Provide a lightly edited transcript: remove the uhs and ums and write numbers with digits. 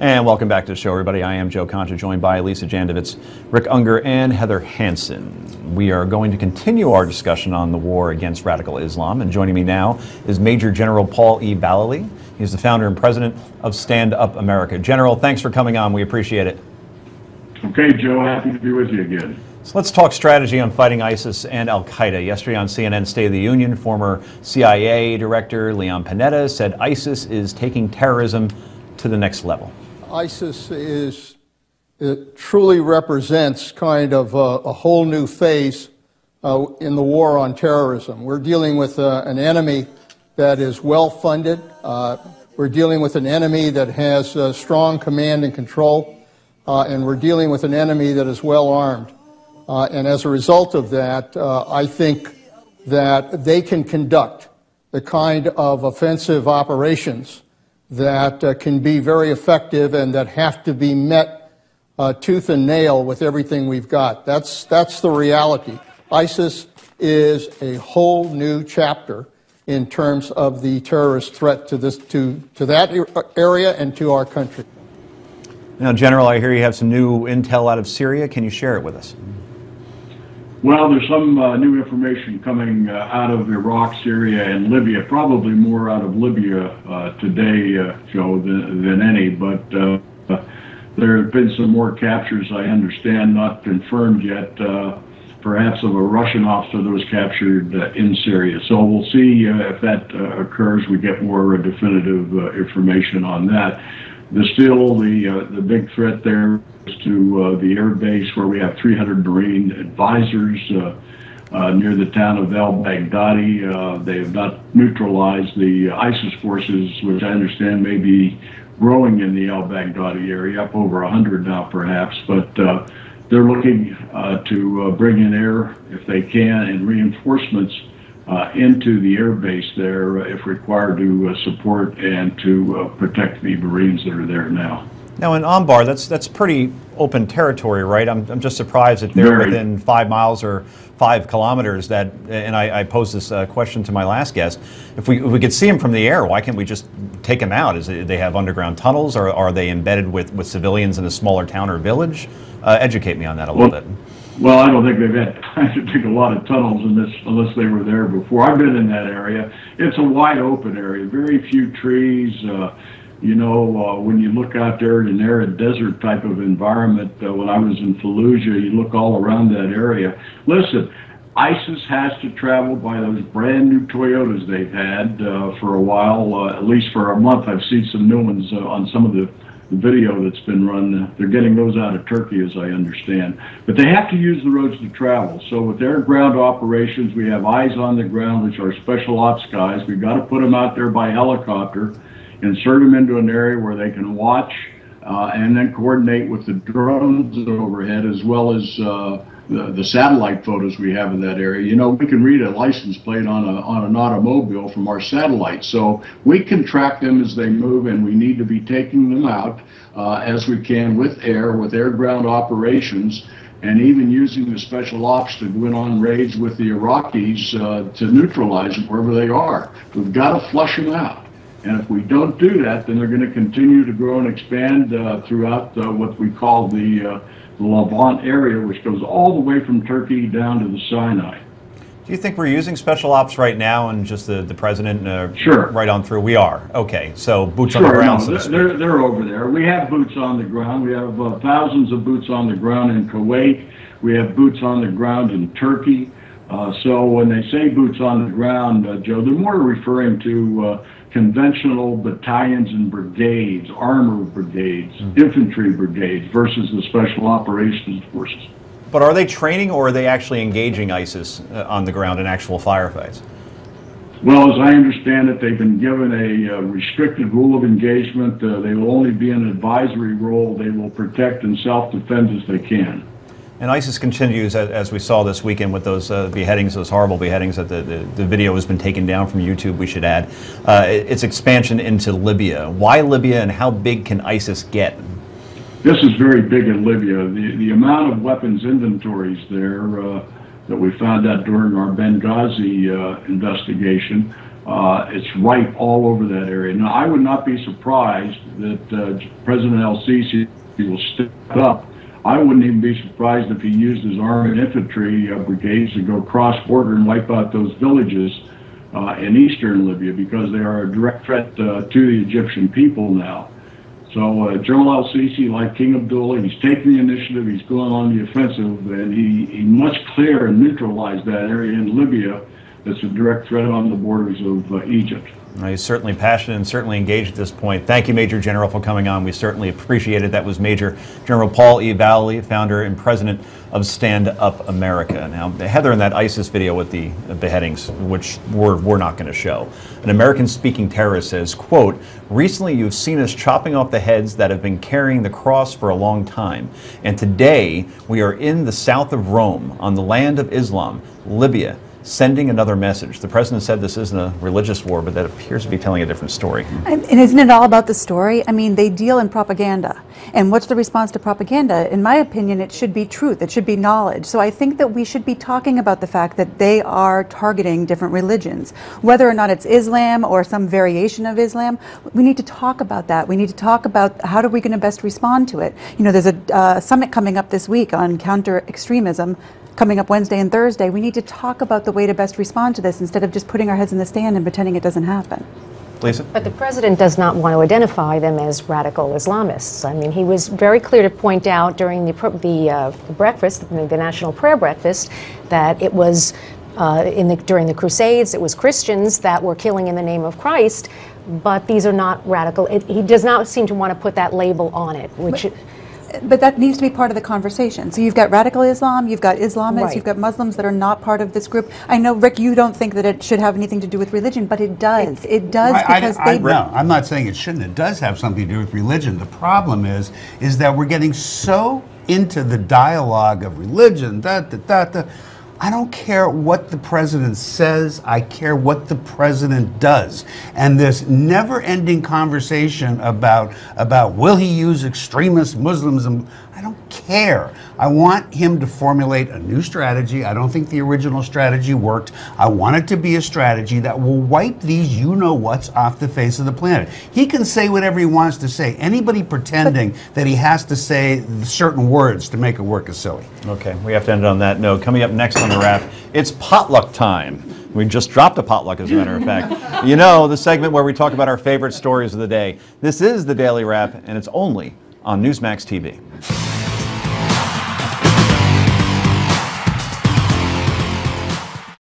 And welcome back to the show, everybody. I am Joe Concha, joined by Lisa Jandovitz, Rick Unger, and Heather Hansen. We are going to continue our discussion on the war against radical Islam, and joining me now is Major General Paul E. Vallely. He's the founder and president of Stand Up America. General, thanks for coming on. We appreciate it. Okay, Joe. Happy to be with you again. So let's talk strategy on fighting ISIS and al-Qaeda. Yesterday on CNN State of the Union, former CIA Director Leon Panetta said ISIS is taking terrorism to the next level. ISIS it truly represents kind of a whole new phase in the war on terrorism. We're dealing with an enemy that is well funded. We're dealing with an enemy that has strong command and control. And we're dealing with an enemy that is well armed. And as a result of that, I think that they can conduct the kind of offensive operations that can be very effective and that have to be met tooth and nail with everything we've got. That's the reality. ISIS is a whole new chapter in terms of the terrorist threat to that area and to our country. Now, General, I hear you have some new intel out of Syria. Can you share it with us? Well, there's some new information coming out of Iraq, Syria, and Libya, probably more out of Libya today, Joe, than any, but there have been some more captures, I understand, not confirmed yet, perhaps of a Russian officer that was captured in Syria. So we'll see if that occurs. We get more definitive information on that. Still, the big threat there is to the air base where we have 300 Marine advisors near the town of al-Baghdadi. They have not neutralized the ISIS forces, which I understand may be growing in the al-Baghdadi area, up over 100 now perhaps, but they're looking to bring in air, if they can, and reinforcements into the air base there, if required, to support and to protect the Marines that are there now. Now, in Anbar, that's pretty open territory, right? I'm just surprised that they're within 5 miles or 5 kilometers. And I posed this question to my last guest. If we could see them from the air, why can't we just take them out? They have underground tunnels, or are they embedded with civilians in a smaller town or village? Educate me on that a little bit. Well, I don't think they've had time to dig a lot of tunnels unless they were there before. I've been in that area. It's a wide open area, very few trees. When you look out there in an arid desert type of environment, when I was in Fallujah, you look all around that area. Listen, ISIS has to travel by those brand new Toyotas they've had for a while, at least for a month. I've seen some new ones on some of the video that's been run. They're getting those out of Turkey, as I understand. But they have to use the roads to travel. So with their ground operations, we have eyes on the ground, which are special ops guys. We've got to put them out there by helicopter, insert them into an area where they can watch and then coordinate with the drones overhead, as well as the satellite photos we have in that area. You know, we can read a license plate on an automobile from our satellite, so we can track them as they move, and we need to be taking them out as we can with air ground operations, and even using the special ops to go in on raids with the Iraqis to neutralize them wherever they are. We've got to flush them out. And if we don't do that, then they're going to continue to grow and expand throughout what we call the Levant area, which goes all the way from Turkey down to the Sinai. Do you think we're using special ops right now, and just the president Sure. right on through? We are. Okay, so boots on the ground. No, they're over there. We have boots on the ground. We have thousands of boots on the ground in Kuwait. We have boots on the ground in Turkey. So when they say boots on the ground, Joe, they're more referring to conventional battalions and brigades, armor brigades, infantry brigades, versus the special operations forces. But are they training, or are they actually engaging ISIS on the ground in actual firefights? Well, as I understand it, they've been given a restricted rule of engagement. They will only be in an advisory role. They will protect and self-defend as they can. And ISIS continues, as we saw this weekend, with those beheadings, those horrible beheadings. That the video has been taken down from YouTube, we should add. Its expansion into Libya. Why Libya, and how big can ISIS get? This is very big in Libya. The amount of weapons inventories there that we found out during our Benghazi investigation It's ripe all over that area. Now, I would not be surprised that President El-Sisi will step up. I wouldn't even be surprised if he used his armed infantry brigades to go cross-border and wipe out those villages in eastern Libya, because they are a direct threat to the Egyptian people now. So General El-Sisi, like King Abdullah, he's taking the initiative, he's going on the offensive, and he must clear and neutralize that area in Libya that's a direct threat on the borders of Egypt. Well, he's certainly passionate and certainly engaged at this point. Thank you, Major General, for coming on. We certainly appreciate it. That was Major General Paul E. Vallely, founder and president of Stand Up America. Now, Heather, in that ISIS video with the beheadings, which we're not going to show, an American-speaking terrorist says, quote, "Recently you've seen us chopping off the heads that have been carrying the cross for a long time. And today we are in the south of Rome, on the land of Islam, Libya, sending another message." The president said this isn't a religious war, but that appears to be telling a different story. And isn't it all about the story? I mean, they deal in propaganda. And what's the response to propaganda? In my opinion, it should be truth. It should be knowledge. So I think that we should be talking about the fact that they are targeting different religions. Whether or not it's Islam or some variation of Islam, we need to talk about that. We need to talk about how are we going to best respond to it. You know, there's a summit coming up this week on counter-extremism, coming up Wednesday and Thursday. We need to talk about the way to best respond to this instead of just putting our heads in the sand and pretending it doesn't happen. Lisa? But the president does not want to identify them as radical Islamists. I mean, he was very clear to point out during the breakfast, the National Prayer Breakfast, that it was during the Crusades, it was Christians that were killing in the name of Christ, but these are not radical. He does not seem to want to put that label on it, which... But that needs to be part of the conversation. So you've got radical Islam, you've got Islamists, Right. You've got Muslims that are not part of this group. I know, Rick, you don't think that it should have anything to do with religion, but it does. It does because they... No, I'm not saying it shouldn't. It does have something to do with religion. The problem is that we're getting so into the dialogue of religion, I don't care what the president says, I care what the president does. And this never-ending conversation about will he use extremist Muslims, and I don't care. I want him to formulate a new strategy. I don't think the original strategy worked. I want it to be a strategy that will wipe these you-know-whats off the face of the planet. He can say whatever he wants to say. Anybody pretending that he has to say certain words to make it work is silly. Okay, we have to end on that note. Coming up next on the wrap, it's potluck time. We just dropped a potluck, as a matter of fact. You know, the segment where we talk about our favorite stories of the day. This is the Daily Wrap, and it's only on Newsmax TV.